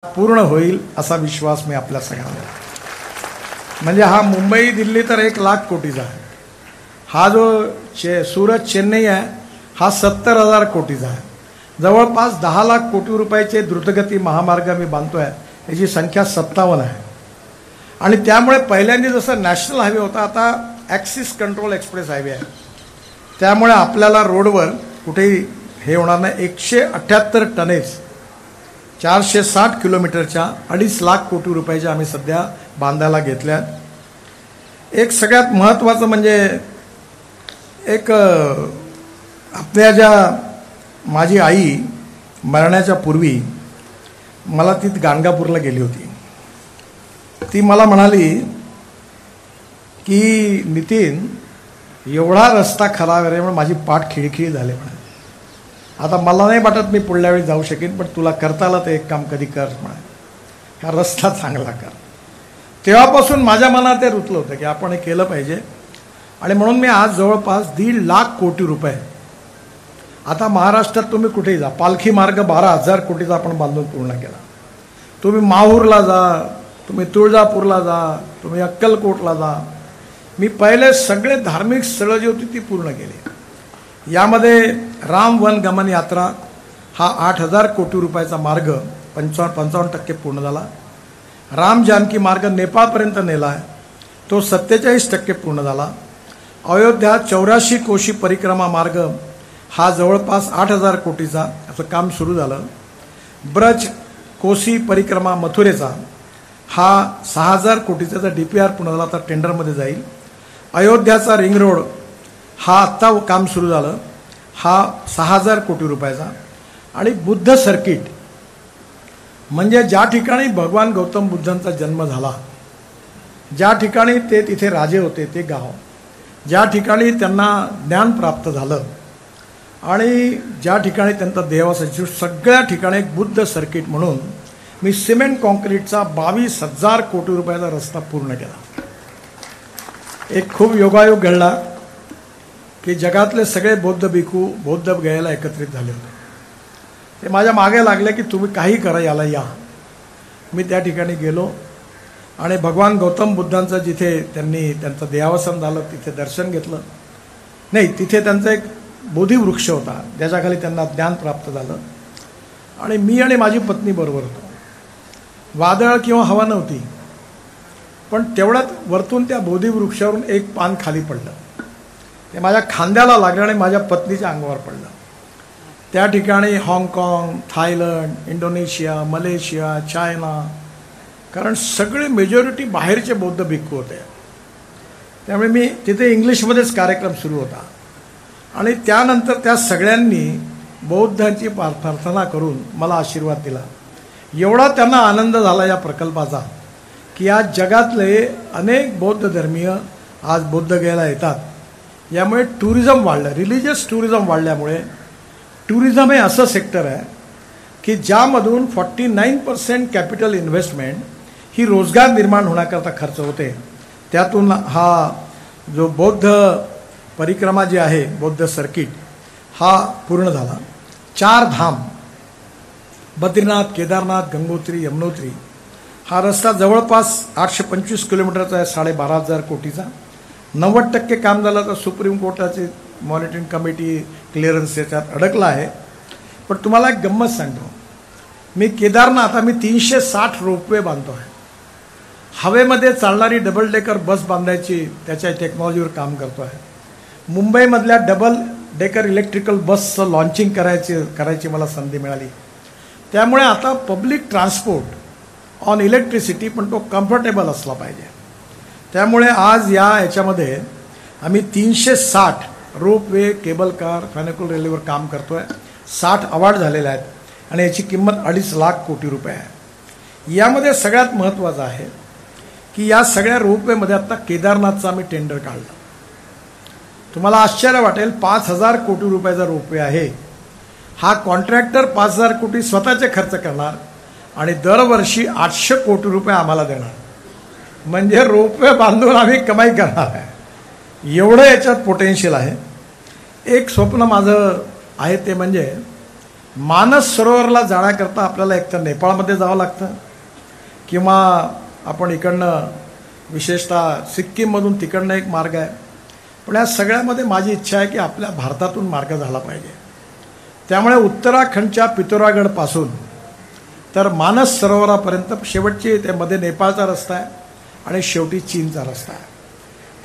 पूर्ण होईल असा विश्वास मी आपल्या सगळ्यांना. म्हणजे हा मुंबई दिल्ली तर 1,00,000 कोटीचा आहे. हा जो सुरत चेन्नई आहे हा 70,000 कोटीचा आहे. जवळपास 10,00,000 कोटी रुपयाचे द्रुतगती महामार्ग मी बांधतोय. याची संख्या 57 आहे. आणि त्यामुळे पहिल्यांदा जसं नॅशनल हायवे होता आता ॲक्सिस कंट्रोल एक्सप्रेस हायवे आहे. त्यामुळे आपल्याला रोडवर कुठेही हे होणार नाही. 178 टनेज 460 किलोमीटरच्या 2.5 कोटी रुपयाच्या आम्ही सध्या बांधायला घेतल्यात. एक सगळ्यात महत्त्वाचं म्हणजे एक आपल्या ज्या माझी आई मरण्याच्या पूर्वी मला ती गाणगापूरला गेली होती. ती मला म्हणाली की नितीन एवढा रस्ता खराब आहे म्हणून माझी पाठ खिळखिळी झाली म्हणे. आता मला नाही वाटत मी पुढल्या वेळी जाऊ शकेन पण तुला करता आलं तर एक काम कधी कर म्हणे, हा रस्ता चांगला कर. तेव्हापासून माझ्या मनात ते रुतलं होतं की आपण हे केलं पाहिजे. आणि म्हणून मी आज जवळपास 1.5 कोटी रुपये आता महाराष्ट्रात तुम्ही कुठेही जा, पालखी मार्ग 12,000 कोटीचा आपण बांधून पूर्ण केला. तुम्ही माहूरला जा, तुम्ही तुळजापूरला जा, तुम्ही अक्कलकोटला जा. मी पहिले सगळे धार्मिक स्थळं जी होती ती पूर्ण केली. यामध्ये राम वन गमन यात्रा हा 8,000 कोटी रुपयाचा मार्ग 55% पूर्ण झाला. राम जानकी मार्ग नेपाळपर्यंत नेला आहे, तो 47% पूर्ण झाला. अयोध्या 84 कोशी परिक्रमा मार्ग हा जवळपास 8,000 कोटीचा असं काम सुरू झालं. ब्रज कोसी परिक्रमा मथुरेचा हा 6,000 कोटीचा DPR पूर्ण झाला, आता टेंडरमध्ये जाईल. अयोध्याचा रिंग रोड हा आत्ता काम सुरू झालं, हा 6,000 कोटी रुपयाचा. आणि बुद्ध सर्किट म्हणजे ज्या ठिकाणी भगवान गौतम बुद्धांचा जन्म झाला, ज्या ठिकाणी ते तिथे राजे होते ते गाव, ज्या ठिकाणी त्यांना ज्ञान प्राप्त झालं आणि ज्या ठिकाणी त्यांचा देवासाठी सगळ्या ठिकाणी एक बुद्ध सर्किट म्हणून मी सिमेंट कॉन्क्रीटचा 22,000 कोटी रुपयाचा रस्ता पूर्ण केला. एक खूप योगायोग घडला की जगातले सगळे बौद्ध भिक्खू बौद्ध गयेला एकत्रित झाले होते. ते माझ्या मागे लागले की तुम्ही काही करा, याला या. मी त्या ठिकाणी गेलो आणि भगवान गौतम बुद्धांचं जिथे त्यांनी त्यांचं देहावसन झालं तिथे दर्शन घेतलं. नाही, तिथे त्यांचा एक बोधिवृक्ष होता ज्याच्याखाली त्यांना ज्ञान प्राप्त झालं. आणि मी आणि माझी पत्नी बरोबर होतो. वादळ किंवा हवा नव्हती पण तेवढ्यात वरतून त्या बोधिवृक्षावरून एक पान खाली पडलं. ते माझ्या खांद्याला लागलं आणि माझ्या पत्नीच्या अंगावर पडलं. त्या ठिकाणी हाँगकाँग, थायलंड, इंडोनेशिया, मलेशिया, चायना, कारण सगळे मेजॉरिटी बाहेरचे बौद्ध भिक्खू होते. त्यामुळे मी तिथे इंग्लिशमध्येच कार्यक्रम सुरू होता. आणि त्यानंतर त्या सगळ्यांनी बौद्धांची प्रार्थना करून मला आशीर्वाद दिला. एवढा त्यांना आनंद झाला या प्रकल्पाचा की आज जगातले अनेक बौद्ध धर्मीय आज बुद्ध गयेला येतात. यामुळे टुरिझम वाढलं, रिलिजियस टुरिझम वाढल्यामुळे टुरिझम हे असं सेक्टर आहे की ज्यामधून 49% कॅपिटल इन्व्हेस्टमेंट ही रोजगार निर्माण होण्याकरता खर्च होते. त्यातून हा जो बौद्ध परिक्रमा जी आहे बौद्ध सर्किट हा पूर्ण झाला. 4 धाम बद्रीनाथ, केदारनाथ, गंगोत्री, यमुनोत्री हा रस्ता जवळपास 825 किलोमीटरचा आहे, 12,500 कोटीचा. 90% काम झालं तर सुप्रीम कोर्टाची मॉनिटरिंग कमिटी क्लिअरन्स याच्यात अडकला आहे. पण तुम्हाला एक गंमत सांगतो, मी केदारनाथ आता मी 360 रोपवे बांधतो आहे. हवेमध्ये चालणारी डबल डेकर बस बांधायची त्याच्या टेक्नॉलॉजीवर काम करतो आहे. मुंबईमधल्या डबल डेकर इलेक्ट्रिकल बसचं लॉन्चिंग करायची मला संधी मिळाली. त्यामुळे आता पब्लिक ट्रान्सपोर्ट ऑन इलेक्ट्रिसिटी पण तो कम्फर्टेबल असला पाहिजे. त्यामुळे आज याच्यामध्ये आम्ही 360 रोपवे, केबल कार, फॅनिकल रेल्वेवर काम करतो आहे. 60 अवॉर्ड झालेले आहेत आणि याची किंमत 2.5 कोटी रुपये आहे. यामध्ये सगळ्यात महत्त्वाचं आहे की या सगळ्या रोपवेमध्ये आत्ता केदारनाथचं आम्ही टेंडर काढलं. तुम्हाला आश्चर्य वाटेल, 5,000 कोटी रुपयाचा रोपवे आहे. हा कॉन्ट्रॅक्टर 5,000 कोटी स्वतःचे खर्च करणार आणि दरवर्षी 800 कोटी रुपये आम्हाला देणार. म्हणजे रोपवे बांधून आम्ही कमाई करणार आहे. एवढं याच्यात पोटेन्शियल आहे. एक स्वप्न माझं आहे ते म्हणजे मानस सरोवरला जाण्याकरता आपल्याला एकतर नेपाळमध्ये जावं लागतं किंवा आपण इकडनं विशेषतः सिक्कीममधून तिकडनं एक मार्ग आहे. पण या सगळ्यामध्ये माझी इच्छा आहे की आपल्या भारतातून मार्ग झाला पाहिजे. त्यामुळे उत्तराखंडच्या पिथोरागडपासून तर मानस सरोवरापर्यंत शेवटची त्यामध्ये नेपाळचा रस्ता आहे आणि शेवटी चीनचा रस्ता आहे.